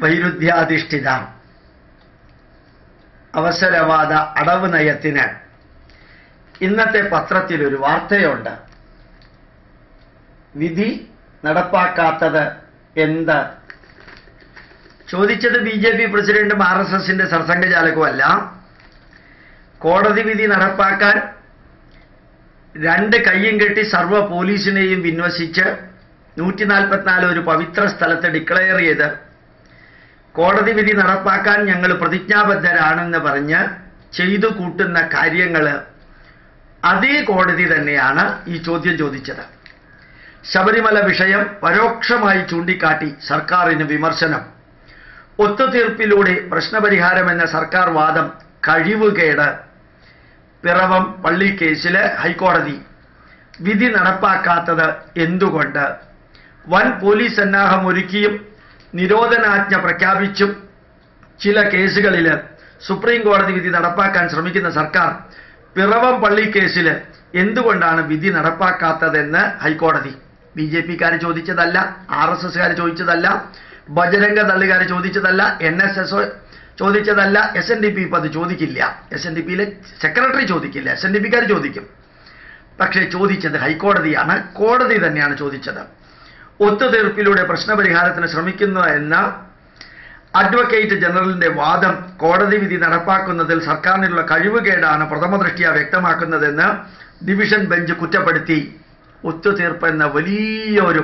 വൈരുദ്ധ്യാധിഷ്ഠിത അവസരവാദ അടവ് നയത്തിന് ഇന്നത്തെ പത്രത്തിൽ ഒരു വാർത്തയുണ്ട്. വിധി നടപ്പാക്കാത്തത് എന്ത്? ചോദിച്ചത് BJP പ്രസിഡന്റും RSSന്റെ സർസംഘചാലകുമല്ല. കോടതി വിധി നടപ്പാക്കാൻ രണ്ട് കയ്യും കെട്ടി സർവ്വ പോലീസിനെയും വിന്വസിച്ച് 144 ഒരു പവിത്ര സ്ഥലത്ത് ഡിക്ലെയർ ചെയ്ത് കോടതി വിധി നടപ്പാക്കാൻ ഞങ്ങൾ പ്രതിജ്ഞാബദ്ധരാണെന്ന് പറഞ്ഞ് ചെയ്തു കൂട്ടുന്ന കാര്യങ്ങൾ അതേ കോടതി തന്നെയാണ് ഈ ചോദ്യം ചോദിച്ചത്. ശബരിമല വിഷയം പരോക്ഷമായി ചൂണ്ടിക്കാട്ടി സർക്കാരിന് വിമർശനം. ഒത്തുതീർപ്പിലൂടെ പ്രശ്നപരിഹാരമെന്ന സർക്കാർ വാദം കഴിവുകേട്. പിറവം പള്ളി കേസില് ഹൈക്കോടതി വിധി നടപ്പാക്കാത്തത് എന്തുകൊണ്ട്? വൻ പോലീസ് സന്നാഹം ഒരുക്കിയും നിരോധനാജ്ഞ പ്രഖ്യാപിച്ചും ചില കേസുകളിൽ സുപ്രീം കോടതി വിധി നടപ്പാക്കാൻ ശ്രമിക്കുന്ന സർക്കാർ പിറവം പള്ളി കേസിൽ എന്തുകൊണ്ടാണ് വിധി നടപ്പാക്കാത്തതെന്ന് ഹൈക്കോടതി. BJPക്കാർ ചോദിച്ചതല്ല, RSSകാർ ചോദിച്ചതല്ല, ബജരംഗ ദളുകാർ ചോദിച്ചതല്ല, NSS ചോദിച്ചതല്ല, SNDP ഇപ്പം അത് ചോദിക്കില്ല. SNDPയിലെ സെക്രട്ടറി ചോദിക്കില്ല, SNDPക്കാർ ചോദിക്കും. പക്ഷേ ചോദിച്ചത് ഹൈക്കോടതിയാണ്, കോടതി തന്നെയാണ് ചോദിച്ചത്. ഒത്തുതീർപ്പിലൂടെ പ്രശ്നപരിഹാരത്തിന് ശ്രമിക്കുന്നു എന്ന അഡ്വക്കേറ്റ് ജനറലിന്റെ വാദം കോടതി വിധി നടപ്പാക്കുന്നതിൽ സർക്കാരിനുള്ള കഴിവുകേടാണ് പ്രഥമദൃഷ്ട്യാ വ്യക്തമാക്കുന്നതെന്ന് ഡിവിഷൻ ബെഞ്ച് കുറ്റപ്പെടുത്തി. ഒത്തുതീർപ്പ് എന്ന വലിയൊരു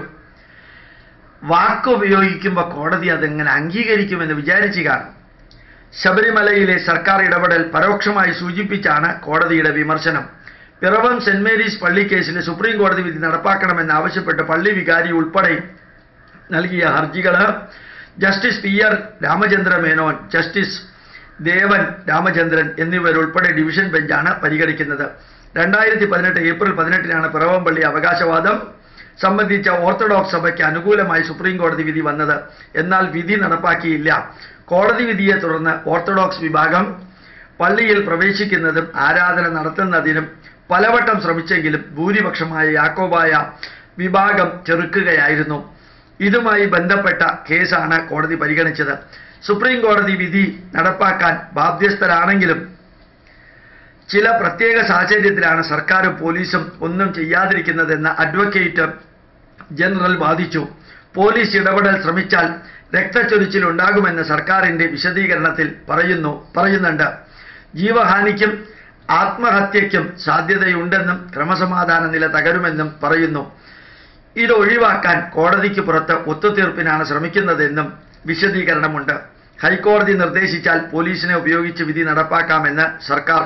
വാക്ക് ഉപയോഗിക്കുമ്പോൾ കോടതി അതെങ്ങനെ അംഗീകരിക്കുമെന്ന് വിചാരിച്ചു കാണും. ശബരിമലയിലെ സർക്കാർ ഇടപെടൽ പരോക്ഷമായി സൂചിപ്പിച്ചാണ് കോടതിയുടെ വിമർശനം. പിറവം സെന്റ് മേരീസ് പള്ളി കേസിൽ സുപ്രീം കോടതി വിധി നടപ്പാക്കണമെന്നാവശ്യപ്പെട്ട് പള്ളി വികാരി ഉൾപ്പെടെ നൽകിയ ഹർജികൾ justice PR Ramachandra Menon, justice Devan Ramachandran എന്നിവരുൾപ്പെടെ ഡിവിഷൻ ബെഞ്ചാണ് പരിഗണിക്കുന്നത്. 2018 ഏപ്രിൽ 18 പിറവം പള്ളി അവകാശവാദം സംബന്ധിച്ച ഓർത്തഡോക്സ് സഭയ്ക്ക് അനുകൂലമായി സുപ്രീം കോടതി വിധി വന്നത്. എന്നാൽ വിധി നടപ്പാക്കിയില്ല. കോടതി വിധിയെ തുടർന്ന് ഓർത്തഡോക്സ് വിഭാഗം പള്ളിയിൽ പ്രവേശിക്കുന്നതും ആരാധന നടത്തുന്നതിനും പലവട്ടം ശ്രമിച്ചെങ്കിലും ഭൂരിപക്ഷമായ യാക്കോബായ വിഭാഗം ചെറുക്കുകയായിരുന്നു. ഇതുമായി ബന്ധപ്പെട്ട കേസാണ് കോടതി പരിഗണിച്ചത്. സുപ്രീം കോടതി വിധി നടപ്പാക്കാൻ ബാധ്യസ്ഥരാണെങ്കിലും ചില പ്രത്യേക സാഹചര്യത്തിലാണ് സർക്കാരും പോലീസും ഒന്നും ചെയ്യാതിരിക്കുന്നതെന്ന് അഡ്വക്കേറ്റ് ജനറൽ വാദിച്ചു. പോലീസ് ഇടപെടൽ ശ്രമിച്ചാൽ രക്തച്ചൊരിച്ചിൽ ഉണ്ടാകുമെന്ന് സർക്കാരിന്റെ വിശദീകരണത്തിൽ പറയുന്നുണ്ട്. ജീവഹാനിക്കും ആത്മഹത്യയ്ക്കും സാധ്യതയുണ്ടെന്നും ക്രമസമാധാന നില തകരുമെന്നും പറയുന്നു. ഇത് ഒഴിവാക്കാൻ കോടതിക്ക് പുറത്ത് ഒത്തുതീർപ്പിനാണ് ശ്രമിക്കുന്നതെന്നും വിശദീകരണമുണ്ട്. ഹൈക്കോടതി നിർദ്ദേശിച്ചാൽ പോലീസിനെ ഉപയോഗിച്ച് വിധി നടപ്പാക്കാമെന്ന് സർക്കാർ,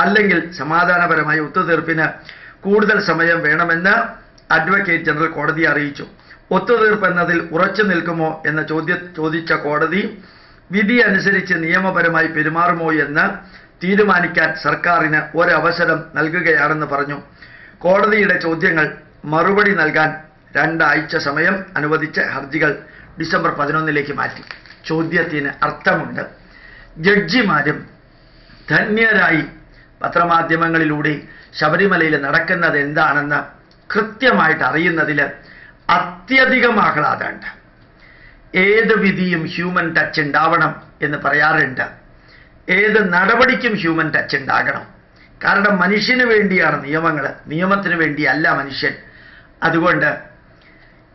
അല്ലെങ്കിൽ സമാധാനപരമായ ഒത്തുതീർപ്പിന് കൂടുതൽ സമയം വേണമെന്ന് അഡ്വക്കേറ്റ് ജനറൽ കോടതിയെ അറിയിച്ചു. ഒത്തുതീർപ്പ് എന്നതിൽ ഉറച്ചു നിൽക്കുമോ എന്ന ചോദിച്ച കോടതി വിധി അനുസരിച്ച് നിയമപരമായി പെരുമാറുമോ എന്ന് തീരുമാനിക്കാൻ സർക്കാരിന് ഒരവസരം നൽകുകയാണെന്ന് പറഞ്ഞു. കോടതിയുടെ ചോദ്യങ്ങൾ മറുപടി നൽകാൻ 2 ആഴ്ച സമയം അനുവദിച്ച് ഹർജികൾ ഡിസംബർ 11 മാറ്റി. ചോദ്യത്തിന് അർത്ഥമുണ്ട്. ജഡ്ജിമാരും ധന്യരായി പത്രമാധ്യമങ്ങളിലൂടെ ശബരിമലയിൽ നടക്കുന്നത് എന്താണെന്ന് കൃത്യമായിട്ട് അറിയുന്നതിൽ അത്യധികം ആഹ്ലാദമുണ്ട്. ഏത് വിധിയും ഹ്യൂമൻ ടച്ച് ഉണ്ടാവണം എന്ന് പറയാറുണ്ട്. ഏത് നടപടിക്കും ഹ്യൂമൻ ടച്ച് ഉണ്ടാകണം. കാരണം മനുഷ്യന് വേണ്ടിയാണ് നിയമങ്ങൾ, നിയമത്തിന് വേണ്ടിയല്ല മനുഷ്യൻ. അതുകൊണ്ട്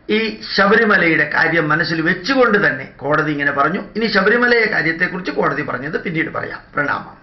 ഈ ശബരിമലയുടെ കാര്യം മനസ്സിൽ വെച്ചുകൊണ്ട് തന്നെ കോടതി ഇങ്ങനെ പറഞ്ഞു. ഇനി ശബരിമലയെ കാര്യത്തെക്കുറിച്ച് കോടതി പറഞ്ഞത് പിന്നീട് പറയാം. പ്രണാമം.